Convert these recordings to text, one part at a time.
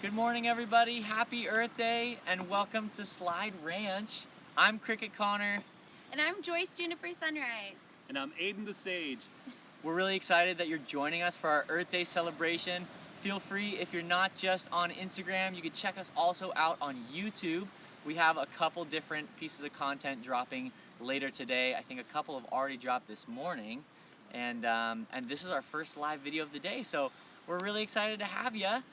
Good morning, everybody. Happy Earth Day and welcome to Slide Ranch. I'm Cricket Connor. And I'm Joyce Juniper Sunrise. And I'm Aiden the Sage. We're really excited that you're joining us for our Earth Day celebration. Feel free, if you're not just on Instagram, you can check us also out on YouTube. We have a couple different pieces of content dropping later today. I think a couple have already dropped this morning. And this is our first live video of the day, so we're really excited to have you.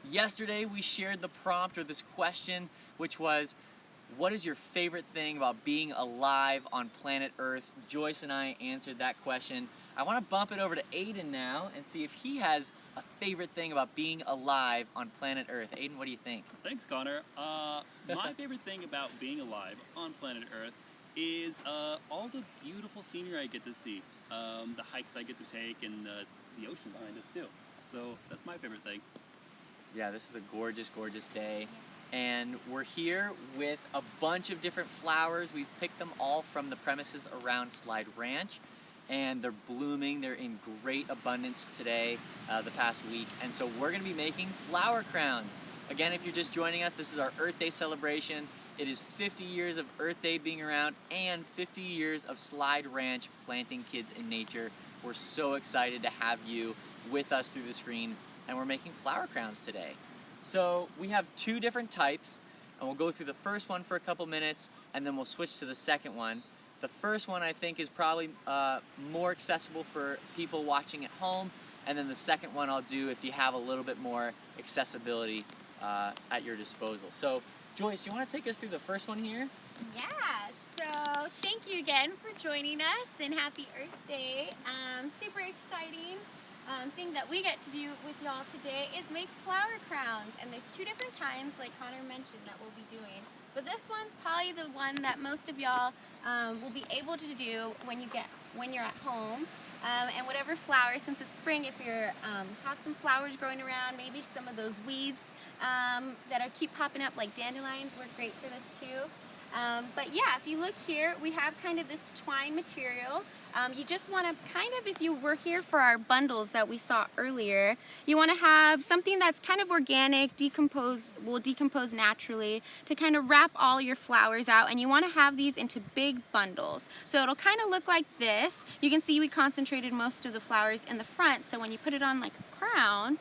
Yesterday we shared the prompt, or this question, which was, what is your favorite thing about being alive on planet Earth? Joyce and I answered that question. I want to bump it over to Aiden now and see if he has a favorite thing about being alive on planet Earth. Aiden, what do you think? Thanks, Connor. My favorite thing about being alive on planet Earth is all the beautiful scenery I get to see, the hikes I get to take, and the ocean behind us too. So that's my favorite thing. Yeah, this is a gorgeous, gorgeous day. And we're here with a bunch of different flowers. We've picked them all from the premises around Slide Ranch, and they're blooming. They're in great abundance today, the past week. And so we're gonna be making flower crowns. Again, if you're just joining us, this is our Earth Day celebration. It is 50 years of Earth Day being around and 50 years of Slide Ranch planting kids in nature. We're so excited to have you with us through the screen, and we're making flower crowns today. So we have two different types, and we'll go through the first one for a couple minutes, and then we'll switch to the second one. The first one I think is probably more accessible for people watching at home, and then the second one I'll do if you have a little bit more accessibility at your disposal. So Joyce, do you want to take us through the first one here? Yeah, so thank you again for joining us, and happy Earth Day. Super exciting thing that we get to do with y'all today is make flower crowns, and there's two different kinds, like Connor mentioned, that we'll be doing. But this one's probably the one that most of y'all will be able to do when you're at home. And whatever flowers, since it's spring, if you're have some flowers growing around, maybe some of those weeds that keep popping up like dandelions work great for this too. But yeah, if you look here, we have kind of this twine material. You just want to kind of, if you were here for our bundles that we saw earlier, you want to have something that's kind of organic, will decompose naturally, to kind of wrap all your flowers out, and you want to have these into big bundles. So it'll kind of look like this. You can see we concentrated most of the flowers in the front, so when you put it on like a crown, it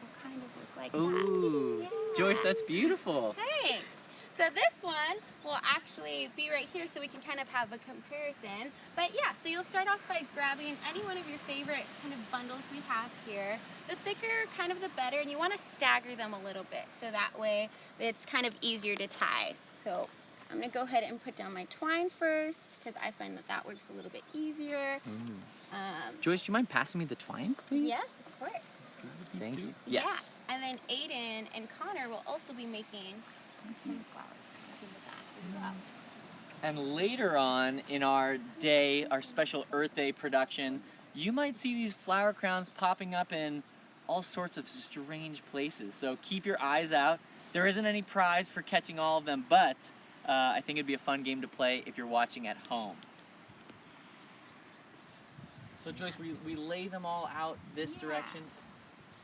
will kind of look like Ooh, that. Yeah. Joyce, that's beautiful. Thanks. So this one will actually be right here so we can kind of have a comparison. But yeah, so you'll start off by grabbing any one of your favorite kind of bundles we have here. The thicker kind of the better, and you want to stagger them a little bit so that way it's kind of easier to tie. So I'm going to go ahead and put down my twine first because I find that works a little bit easier. Joyce, do you mind passing me the twine, please? Yes, of course. Thank you. Yes. Yeah. And then Aiden and Connor will also be making some flowers in the back as well. And later on in our day, our special Earth Day production, you might see these flower crowns popping up in all sorts of strange places. So keep your eyes out. There isn't any prize for catching all of them, but I think it'd be a fun game to play if you're watching at home. So Joyce, we lay them all out this direction.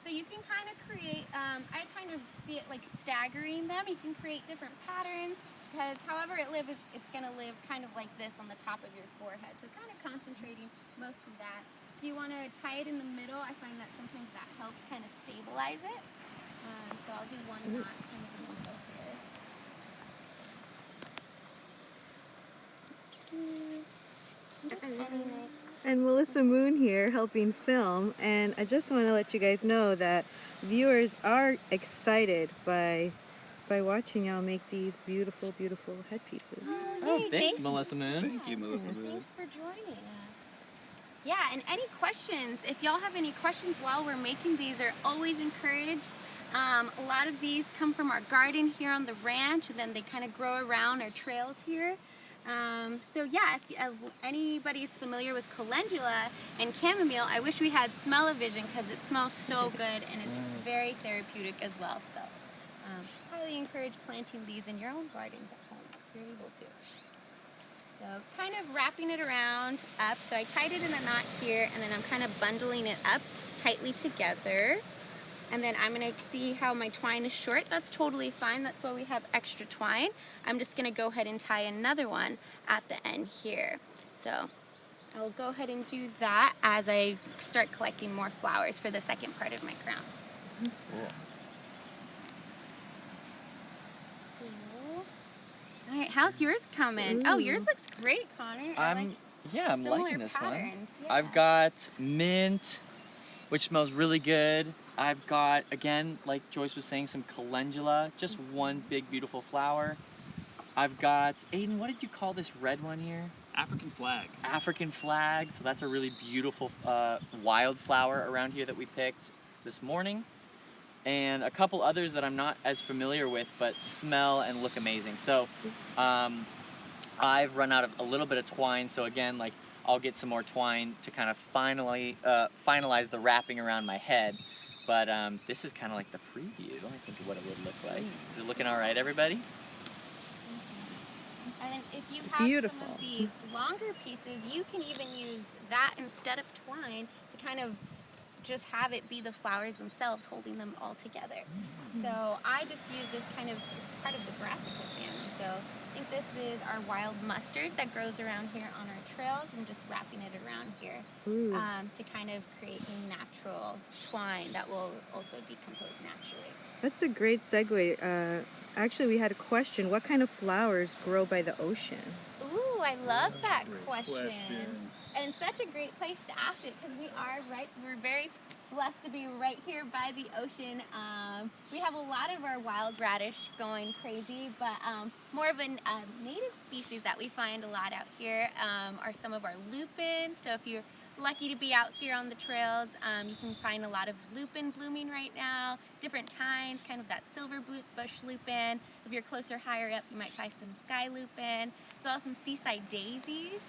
So you can kind of create, I kind of see it like staggering them. You can create different patterns because however it lives, it's going to live kind of like this on the top of your forehead. So kind of concentrating most of that. If you want to tie it in the middle, I find that sometimes that helps kind of stabilize it. So I'll do one knot kind of in the middle here. Just any nice. And Melissa Moon here helping film, and I just want to let you guys know that viewers are excited by watching y'all make these beautiful, beautiful headpieces. Oh, thanks, Melissa Moon. Thank you, Melissa Moon. Thanks for joining us. Yeah, and any questions, if y'all have any questions while we're making these, are always encouraged. A lot of these come from our garden here on the ranch, and then they kind of grow around our trails here. So yeah, if anybody's familiar with calendula and chamomile, I wish we had smell-o-vision because it smells so good and it's very therapeutic as well. So highly encourage planting these in your own gardens at home if you're able to. So kind of wrapping it around up. So I tied it in a knot here, and then I'm kind of bundling it up tightly together. And then I'm gonna see how my twine is short. That's totally fine. That's why we have extra twine. I'm just gonna go ahead and tie another one at the end here. So I'll go ahead and do that as I start collecting more flowers for the second part of my crown. Cool. Cool. All right, how's yours coming? Oh, yours looks great, Connor. I'm similar liking this one. patterns, yeah. I've got mint, which smells really good. I've got, again, like Joyce was saying, some calendula, just one big beautiful flower. I've got, Aiden, what did you call this red one here? African flag. African flag. So that's a really beautiful wildflower around here that we picked this morning. And a couple others that I'm not as familiar with, but smell and look amazing. So I've run out of a little bit of twine. So again, like I'll get some more twine to kind of finalize the wrapping around my head. But this is kind of like the preview, I think, of what it would look like. Is it looking all right, everybody? And then if you have Beautiful. some of these longer pieces, you can even use that instead of twine to kind of just have it be the flowers themselves holding them all together. So I just use this kind of, it's part of the brassica family. So I think this is our wild mustard that grows around here on our trails. I'm just wrapping it around here Ooh. to kind of create a natural twine that will also decompose naturally. That's a great segue. Actually, we had a question. What kind of flowers grow by the ocean? Ooh, I love that Great question. And such a great place to ask it because we're very blessed to be right here by the ocean. We have a lot of our wild radish going crazy, but more of a native species that we find a lot out here are some of our lupins. So if you're lucky to be out here on the trails, you can find a lot of lupin blooming right now, different tines, kind of that silver bush lupin. If you're closer, higher up, you might find some sky lupin. As well as some seaside daisies,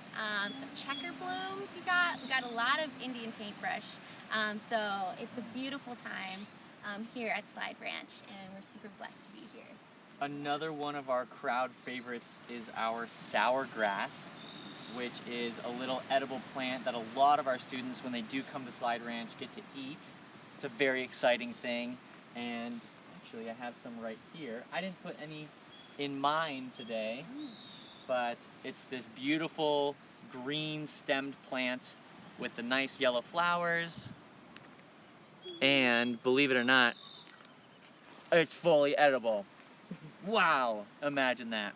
some checker blooms we got a lot of Indian paintbrush. So it's a beautiful time here at Slide Ranch, and we're super blessed to be here. Another one of our crowd favorites is our sour grass, which is a little edible plant that a lot of our students, when they do come to Slide Ranch, get to eat. It's a very exciting thing, and actually I have some right here. I didn't put any in mine today, but it's this beautiful green stemmed plant with the nice yellow flowers, and believe it or not, it's fully edible. Wow, imagine that.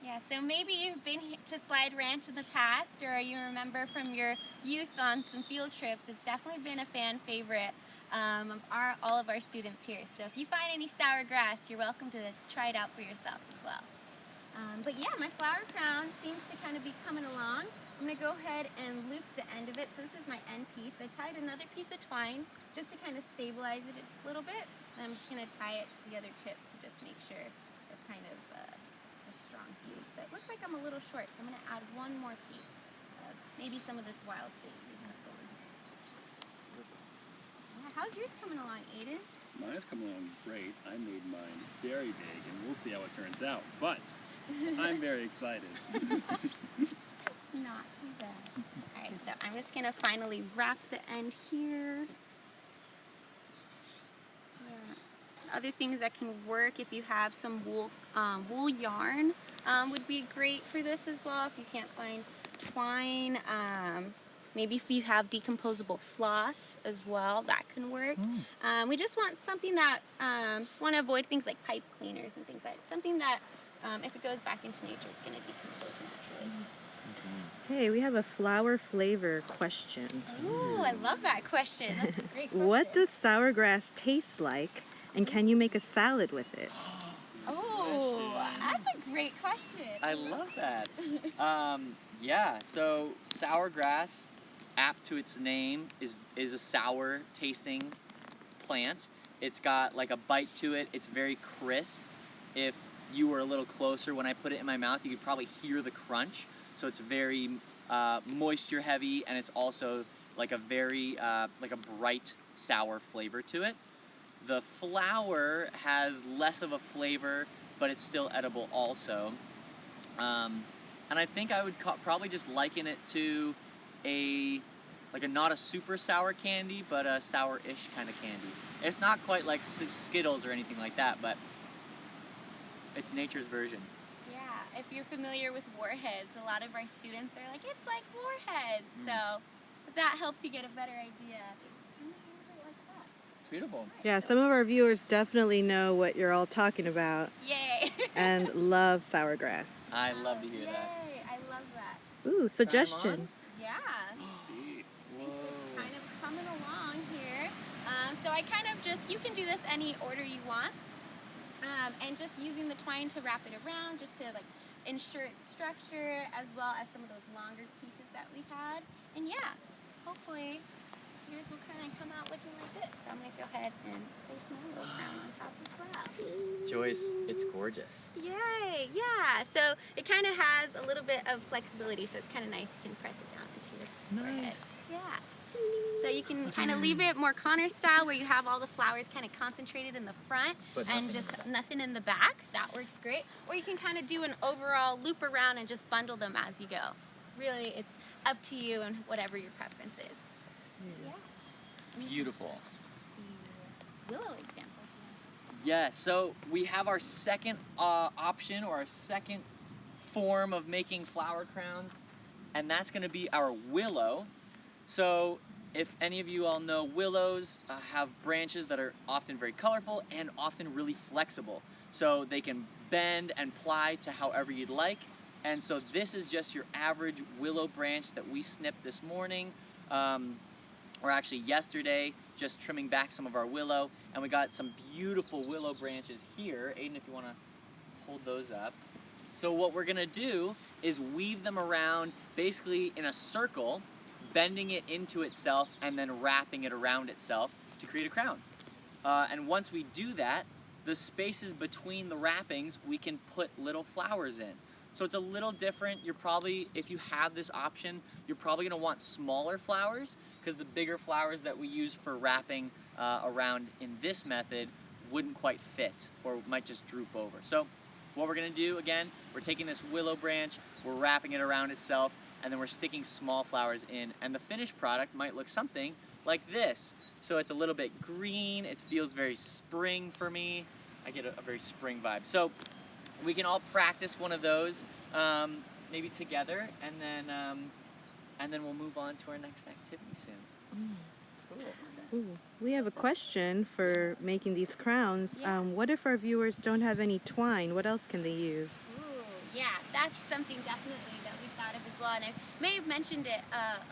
Yeah, so maybe you've been to Slide Ranch in the past, or you remember from your youth on some field trips. It's definitely been a fan favorite of all of our students here. So if you find any sour grass, you're welcome to try it out for yourself as well. But yeah, my flower crown seems to kind of be coming along. I'm gonna go ahead and loop the end of it. So this is my end piece. I tied another piece of twine just to kind of stabilize it a little bit. And I'm just gonna tie it to the other tip to just make sure it's kind of a strong piece. But it looks like I'm a little short, so I'm gonna add one more piece of maybe some of this wild sage we have going. Yeah, how's yours coming along, Aiden? Mine's coming along great. I made mine very big, and we'll see how it turns out. But I'm very excited. Not too bad. Alright, so I'm just gonna finally wrap the end here. Other things that can work if you have some wool yarn would be great for this as well. If you can't find twine, maybe if you have decomposable floss as well, that can work. We just want something that want to avoid things like pipe cleaners and things like that. Something that if it goes back into nature, it's going to decompose naturally. Hey, we have a flower flavor question. Ooh, I love that question. That's a great question. What does sour grass taste like, and can you make a salad with it? Oh, that's a great question. I love that. Yeah, so sour grass, apt to its name, is a sour tasting plant. It's got like a bite to it. It's very crisp. If you were a little closer when I put it in my mouth, you could probably hear the crunch. So it's very moisture heavy, and it's also like a very like a bright sour flavor to it. The flower has less of a flavor, but it's still edible also. And I think I would probably just liken it to a like a not a super sour candy, but a sour-ish kind of candy. It's not quite like Skittles or anything like that, but it's nature's version. Yeah, if you're familiar with Warheads, a lot of our students are like, it's like Warheads. So that helps you get a better idea. Like that. It's beautiful. Yeah, some of our viewers definitely know what you're all talking about Yay! and love sour grass. I love to hear that. Yay! I love that. Ooh, suggestion. Yeah. Let's see. It's kind of coming along here. So I kind of just, you can do this any order you want. And just using the twine to wrap it around just to like ensure its structure as well as some of those longer pieces that we had. And yeah, hopefully yours will kind of come out looking like this. So I'm going to go ahead and place my little crown on top as well. Joyce, it's gorgeous. Yay! Yeah. So it kind of has a little bit of flexibility, so it's kind of nice. You can press it down into your forehead. Yeah. So you can kind of leave it more Connor style, where you have all the flowers kind of concentrated in the front But and nothing just in the back. nothing in the back. That works great. Or you can kind of do an overall loop around and just bundle them as you go. Really, it's up to you and whatever your preference is. Yeah. Beautiful. The willow example. Yeah, so we have our second option, or our second form of making flower crowns, and that's going to be our willow. So if any of you all know, willows have branches that are often very colorful and often really flexible. So they can bend and ply to however you'd like. And so this is just your average willow branch that we snipped this morning, or actually yesterday, just trimming back some of our willow. And we got some beautiful willow branches here. Aiden, if you want to hold those up. So what we're gonna do is weave them around basically in a circle, bending it into itself and then wrapping it around itself to create a crown. And once we do that, the spaces between the wrappings, we can put little flowers in. So it's a little different. You're probably, if you have this option, you're probably gonna want smaller flowers, because the bigger flowers that we use for wrapping around in this method wouldn't quite fit, or might just droop over. So what we're gonna do, again, we're taking this willow branch, we're wrapping it around itself, and then we're sticking small flowers in, and the finished product might look something like this. So it's a little bit green, it feels very spring for me. I get a very spring vibe. So we can all practice one of those, maybe together, and then we'll move on to our next activity soon. Cool. Ooh, we have a question for making these crowns. Yeah. What if our viewers don't have any twine? What else can they use? Ooh, yeah, that's something definitely that we thought of as well. And I may have mentioned it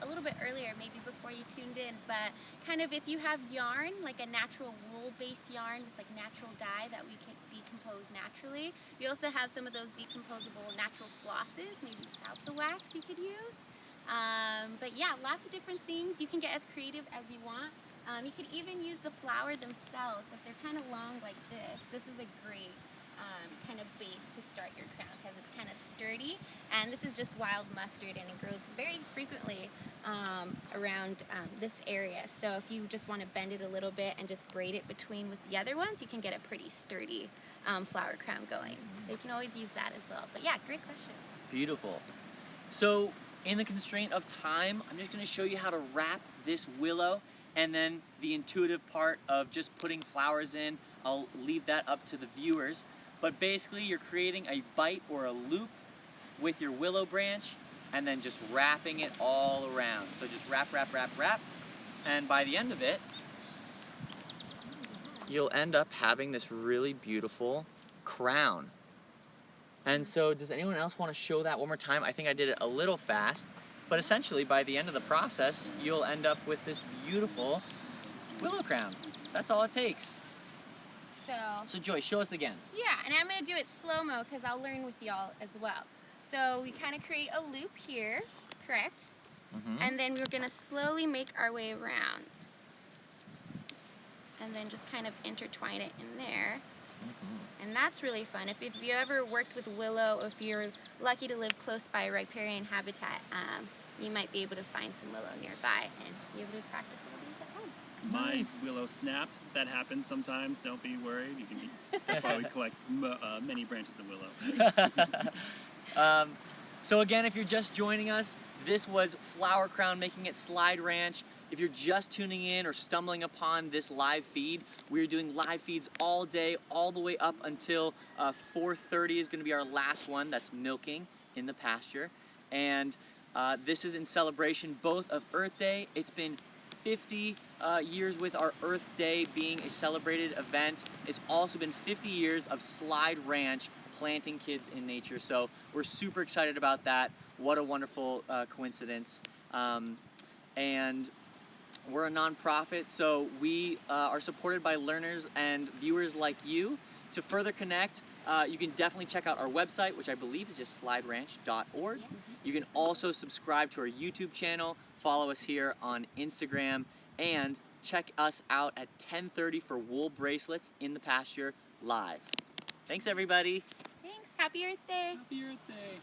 a little bit earlier, maybe before you tuned in, but kind of if you have yarn, like a natural wool-based yarn with like natural dye that we can decompose naturally. We also have some of those decomposable natural flosses, maybe without the wax you could use. But yeah, lots of different things. You can get as creative as you want. You could even use the flower themselves. If they're kind of long like this is a great kind of base to start your crown because it's kind of sturdy. And this is just wild mustard, and it grows very frequently around this area. So if you just want to bend it a little bit and just braid it between with the other ones, you can get a pretty sturdy flower crown going. So you can always use that as well. But yeah, great question. Beautiful. So in the constraint of time, I'm just gonna show you how to wrap this willow, and then the intuitive part of just putting flowers in, I'll leave that up to the viewers. But basically you're creating a bite or a loop with your willow branch and then just wrapping it all around. So just wrap, wrap, wrap, wrap. And by the end of it, you'll end up having this really beautiful crown. And so does anyone else want to show that one more time? I think I did it a little fast, but essentially by the end of the process, you'll end up with this beautiful willow crown. That's all it takes. So Joy, show us again. Yeah, and I'm going to do it slow-mo because I'll learn with y'all as well. So we kind of create a loop here, correct? And then we're going to slowly make our way around. And then just kind of intertwine it in there. And that's really fun. If you ever worked with willow, or if you're lucky to live close by a riparian habitat, you might be able to find some willow nearby and be able to practice some of these at home. My willow snapped. That happens sometimes. Don't be worried. You can. That's why we collect many branches of willow. So again, if you're just joining us, This was Flower Crown making it Slide Ranch. If you're just tuning in or stumbling upon this live feed, we're doing live feeds all day, all the way up until 4:30 is going to be our last one. That's milking in the pasture. And this is in celebration both of Earth Day. It's been 50 years with our Earth Day being a celebrated event. It's also been 50 years of Slide Ranch planting kids in nature. So we're super excited about that. What a wonderful coincidence. And we're a nonprofit, so we are supported by learners and viewers like you. To further connect, you can definitely check out our website, which I believe is just slideranch.org. You can also subscribe to our YouTube channel, follow us here on Instagram, and check us out at 10:30 for Wool Bracelets in the Pasture live. Thanks, everybody. Thanks. Happy Earth Day. Happy Earth Day.